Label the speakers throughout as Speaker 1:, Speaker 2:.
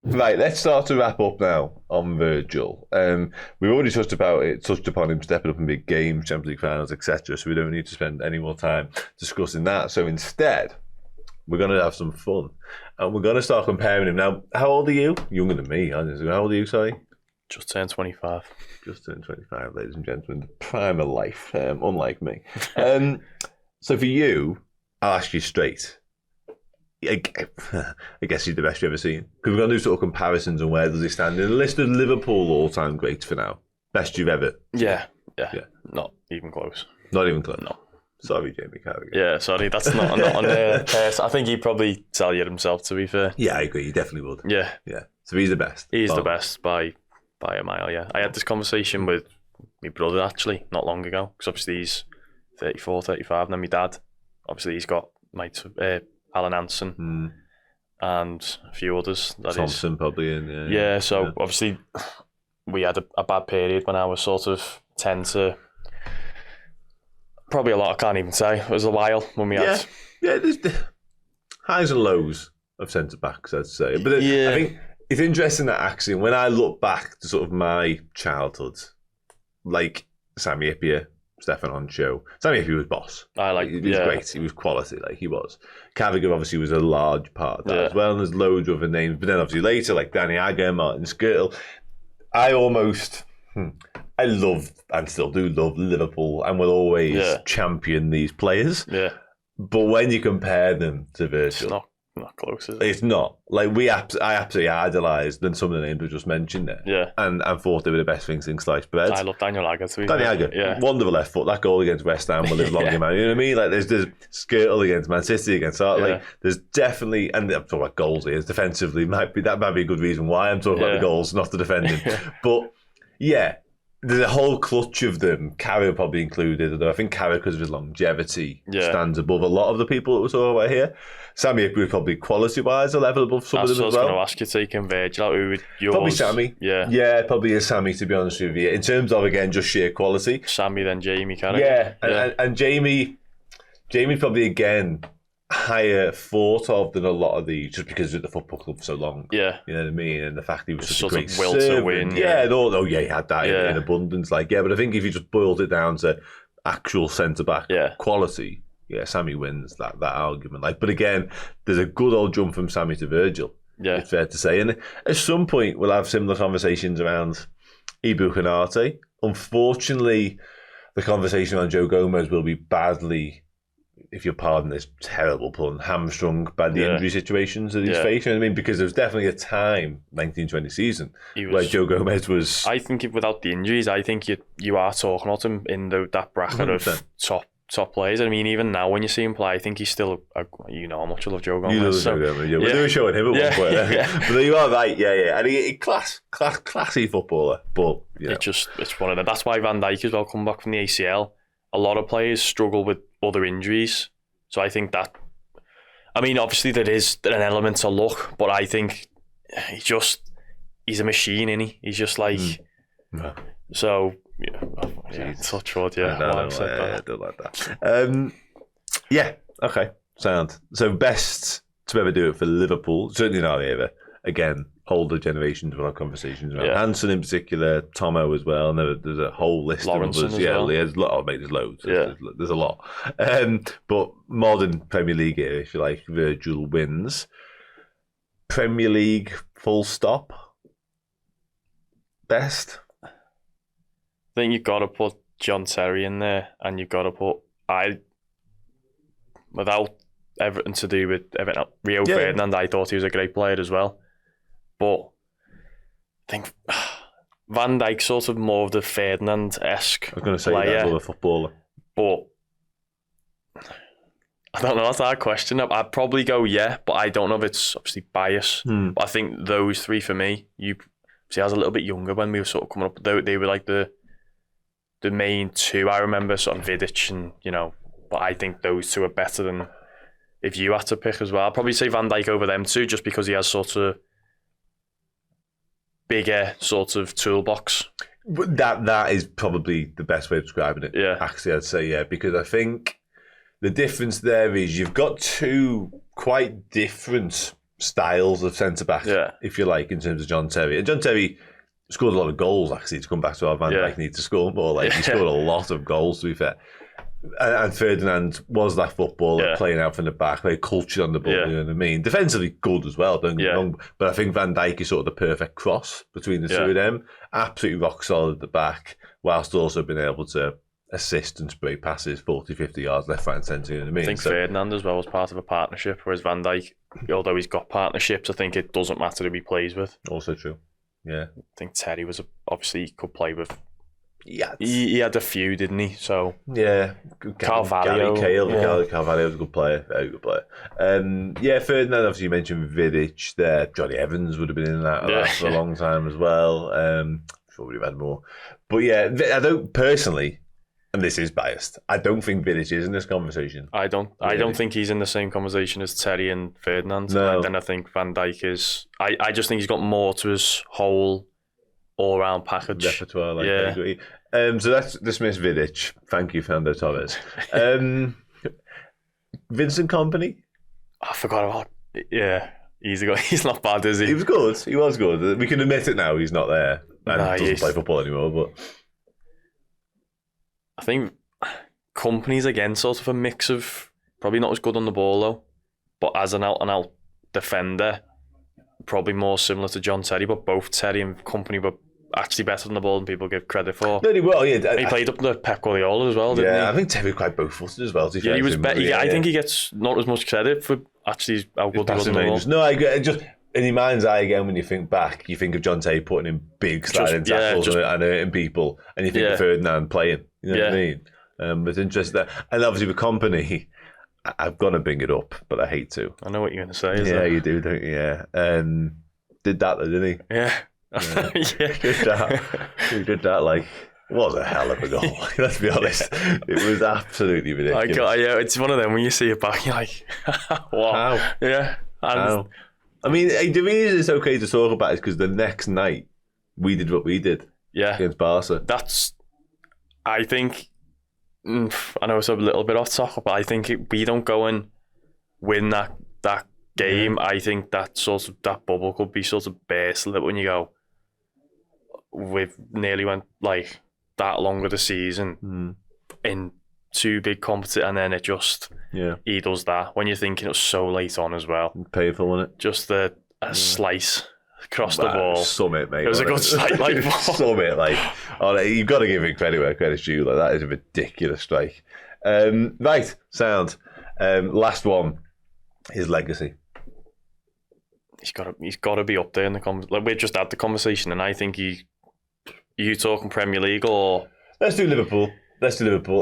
Speaker 1: Right, let's start to wrap up now on Virgil. We've already touched upon him stepping up in big games, Champions League finals, etc. So we don't need to spend any more time discussing that. So instead, we're going to have some fun, and we're going to start comparing him. Now, how old are you? Younger than me, aren't you? How old are you? Sorry,
Speaker 2: Just turned 25.
Speaker 1: just turned 25, ladies and gentlemen. The prime of life, unlike me. So for you, I'll ask you straight. I guess he's the best you've ever seen. Because we're going to do sort of comparisons on where does he stand in the list of Liverpool all-time greats for now. Best you've ever.
Speaker 2: Yeah. Not even close.
Speaker 1: Not even close.
Speaker 2: No.
Speaker 1: Sorry, Jamie Carragher.
Speaker 2: Yeah, sorry, that's not on there. I think he'd probably tell you himself, to be fair.
Speaker 1: Yeah, I agree. He definitely would.
Speaker 2: Yeah.
Speaker 1: So he's the best.
Speaker 2: He's the best by a mile, yeah. I had this conversation with my brother, actually, not long ago. Because obviously he's 34, 35, and then my dad, obviously he's got Alan Hansen and a few others.
Speaker 1: Thompson probably in.
Speaker 2: Obviously we had a bad period when I was sort of 10 to probably a lot, I can't even say. It was a while when we had.
Speaker 1: Yeah, there's the highs and lows of centre backs, I'd say. But I think it's interesting that actually when I look back to sort of my childhood, like Sammy Hyypiä, Stefan Honcho. Sammy Hyypiä was boss. He was great. He was quality, like he was. Carragher obviously was a large part of that as well, and there's loads of other names. But then obviously later, like Danny Agger, Martin Skirtle, I love and still do love Liverpool and will always champion these players. Yeah. But when you compare them to Virgil,
Speaker 2: it's not close, is it?
Speaker 1: It's not. Like I absolutely idolised then some of the names we just mentioned there.
Speaker 2: Yeah.
Speaker 1: And thought they were the best things in sliced bread.
Speaker 2: I love Daniel Agger too.
Speaker 1: Danny Agger. Wonderful left foot. That goal against West Ham will live long in man. You know what I mean? Like there's Skirtle against Man City against like there's definitely, and I'm talking about goals here, defensively might be a good reason why I'm talking about the goals, not the defending. But there's a whole clutch of them, Carragher probably included, although I think Carragher, because of his longevity, stands above a lot of the people that we're talking about here. Sammy Hyypiä probably quality-wise a level above some of them as well.
Speaker 2: That's what I was going to ask you, taking Virgil out, who would yours?
Speaker 1: Probably Sammy. Yeah, probably is Sammy, to be honest with you. In terms of, again, just sheer quality.
Speaker 2: Sammy, then Jamie Carragher.
Speaker 1: And Jamie probably, again, higher thought of than a lot of these, just because he was at the football club for so long. Yeah. You know what I mean? And the fact he was such a great
Speaker 2: will to win.
Speaker 1: He had that in abundance. But I think if you just boiled it down to actual centre-back quality, Sammy wins that argument. But again, there's a good old jump from Sammy to Virgil. Yeah. It's fair to say. And at some point, we'll have similar conversations around Ibou Konate. Unfortunately, the conversation on Joe Gomez will be badly, if you'll pardon this terrible pun, hamstrung by the injury situations that he's faced. You know what I mean? Because there was definitely a time, 1920 season, where Joe Gomez was...
Speaker 2: I think without the injuries, I think you are talking about him in that bracket 100%. Of top players. I mean, even now when you see him play, I think he's still, how much I love Joe Gomez.
Speaker 1: You love Joe Gomez, We're doing a show on him at one point. But you are right, And he classy footballer. But,
Speaker 2: it's one of them. That's why Van Dijk as well come back from the ACL. A lot of players struggle with other injuries. So I think that, obviously there is an element to luck, but I think he's a machine, isn't he? He's just like, so, touch wood,
Speaker 1: I don't like that. Okay, sound. So best to ever do it for Liverpool, certainly in our era. Again, older generations will have conversations around Hansen in particular, Tomo as well, and there's a whole list
Speaker 2: Lawrence
Speaker 1: of others. There's loads. There's a lot. But modern Premier League era, if you like, Virgil wins. Premier League, full stop. Best.
Speaker 2: I think you've got to put John Terry in there, and you've got to put without everything to do with Rio Ferdinand. I thought he was a great player as well. But I think Van Dijk sort of more of the Ferdinand-esque
Speaker 1: I was going to say
Speaker 2: player.
Speaker 1: That, a footballer.
Speaker 2: But I don't know, that's a hard question. I'd probably go but I don't know if it's obviously bias. But I think those three for me, I was a little bit younger when we were sort of coming up. They were like the main two. I remember sort of Vidic and, but I think those two are better than if you had to pick as well. I'd probably say Van Dijk over them two, just because he has sort of bigger sort of toolbox.
Speaker 1: That is probably the best way of describing it. Actually, I'd say because I think the difference there is you've got two quite different styles of centre back, if you like, in terms of John Terry. And John Terry scored a lot of goals, actually, to come back to our Van Dijk needs to score more. Like, he scored a lot of goals, to be fair. And Ferdinand was that footballer playing out from the back, very cultured on the ball, you know what I mean? Defensively good as well, don't get me wrong. But I think Van Dijk is sort of the perfect cross between the two of them. Absolutely rock solid at the back, whilst also being able to assist and spray passes 40, 50 yards left, right and centre, you know what I mean?
Speaker 2: I think Ferdinand as well was part of a partnership, whereas Van Dijk, although he's got partnerships, I think it doesn't matter who he plays with.
Speaker 1: Also true, yeah. I
Speaker 2: think Terry was obviously he could play with. Yeah, he had a few, didn't he? So
Speaker 1: yeah,
Speaker 2: Carvalho,
Speaker 1: Carvalho was a good player, very good player. Ferdinand, obviously you mentioned Vidic there. Johnny Evans would have been in that for a long time as well. Sure we'd have had more, but yeah, I don't personally, and this is biased, I don't think Vidic is in this conversation.
Speaker 2: I don't think he's in the same conversation as Terry and Ferdinand.
Speaker 1: No.
Speaker 2: And then I think Van Dijk is. I just think he's got more to his whole all-round package.
Speaker 1: Repertoire, I agree. So that's dismissed Vidic. Thank you, Fernando Torres. Vincent Kompany?
Speaker 2: I forgot about. Yeah, he's not bad, is he?
Speaker 1: He was good. He was good. We can admit it now. He's not there and doesn't play football anymore. But
Speaker 2: I think Kompany's again sort of a mix of probably not as good on the ball though, but as an out-and-out defender, probably more similar to John Terry, but both Terry and Kompany were actually better on the ball than people give credit for.
Speaker 1: No, he will, yeah.
Speaker 2: He played up to Pep Guardiola as well, didn't he?
Speaker 1: Yeah, I think Terry was quite both-footed as well.
Speaker 2: He was better. I think he gets not as much credit for actually how good he was on the ball.
Speaker 1: No, I agree. Just in your mind's eye again, when you think back, you think of John Terry putting in big sliding tackles and hurting people, and you think of Ferdinand playing. You know what I mean? It's interesting that, and obviously with Kompany, I've got to bring it up, but I hate to.
Speaker 2: I know what you're going to say.
Speaker 1: You do, don't you? Yeah. Did that though, didn't he?
Speaker 2: Yeah.
Speaker 1: He did that like, what a hell of a goal. Let's be honest. It was absolutely ridiculous.
Speaker 2: It's one of them when you see it back, you're like, what?
Speaker 1: How?
Speaker 2: Yeah.
Speaker 1: How? I mean, the reason it's okay to talk about it is because the next night we did what we did against Barca.
Speaker 2: I think, I know it's a little bit off topic, but I think we don't go and win that game. I think that bubble could be sort of burst a little when you go, we've nearly went like that long of the season in two big competitions, and then it just he does that when you're thinking it was so late on as well.
Speaker 1: Painful, wasn't it?
Speaker 2: Just a slice across the ball.
Speaker 1: Summit, mate.
Speaker 2: It was a good sight, like
Speaker 1: summit, like you've got to give it credit where credit's due. Like that is a ridiculous strike. Right, sound. Last one, his legacy.
Speaker 2: He's got to be up there in the conversation. Like we just had the conversation, and I think you talking Premier League or
Speaker 1: let's do Liverpool.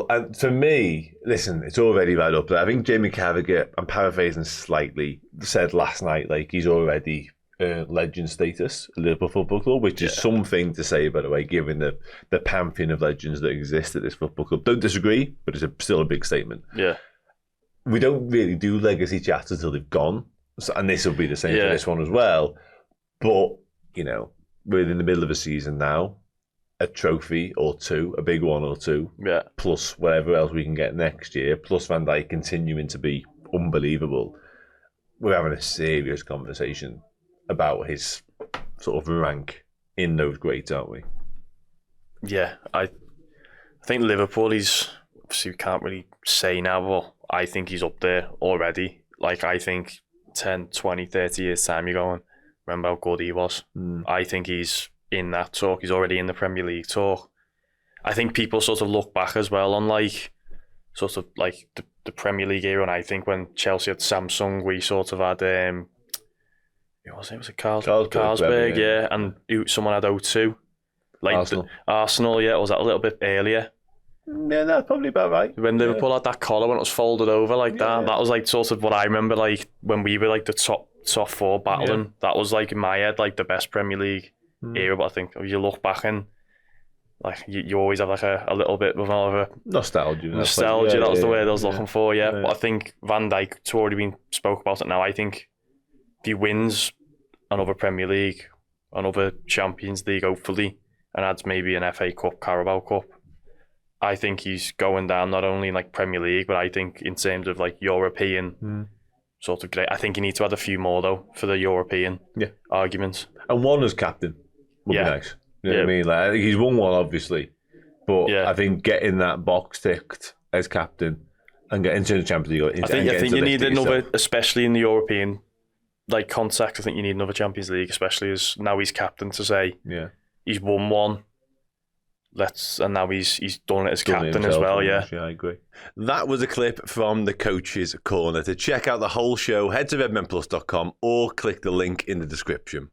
Speaker 1: And for me, listen, it's already right up there. I think Jamie Carragher, I'm paraphrasing slightly, said last night like he's already legend status at Liverpool Football Club, which is something to say, by the way, given the pantheon of legends that exist at this football club. Don't disagree, but it's still a big statement.
Speaker 2: Yeah,
Speaker 1: we don't really do legacy chats until they've gone. And this will be the same for this one as well. But, we're in the middle of a season now. A trophy or two, a big one or two, plus whatever else we can get next year, plus Van Dijk continuing to be unbelievable. We're having a serious conversation about his sort of rank in those greats, aren't we?
Speaker 2: Yeah, I think Liverpool, obviously we can't really say now, but I think he's up there already. Like, I think 10, 20, 30 years time, you're going, remember how good he was. I think he's in that talk. He's already in the Premier League talk. I think people sort of look back as well on the Premier League era, and I think when Chelsea had Samsung, we sort of had who was it? Was it Carlsberg? And someone had O2. Like Arsenal, was that a little bit earlier?
Speaker 1: Yeah, that's probably about right.
Speaker 2: When Liverpool had that collar when it was folded over like that, that was like sort of what I remember, like when we were like the top four battling. That was like in my head like the best Premier League era. But I think if you look back and like you always have like a little bit of a
Speaker 1: nostalgia.
Speaker 2: That was the word I was looking for. But I think Van Dijk, it's already been spoke about it now. I think if he wins another Premier League, another Champions League, hopefully, and adds maybe an FA Cup, Carabao Cup, I think he's going down not only in like Premier League, but I think in terms of like European, sort of great. I think you need to add a few more though for the European arguments.
Speaker 1: And one as captain would be nice. You know what I mean? Like, he's won one, obviously, but I think getting that box ticked as captain and getting into the Champions League.
Speaker 2: I think you need another, especially in the European context. I think you need another Champions League, especially as now he's captain, to say he's won one. And now he's done it as captain as well. Yeah,
Speaker 1: I agree. That was a clip from the Coach's Corner. To check out the whole show, head to redmenplus.com or click the link in the description.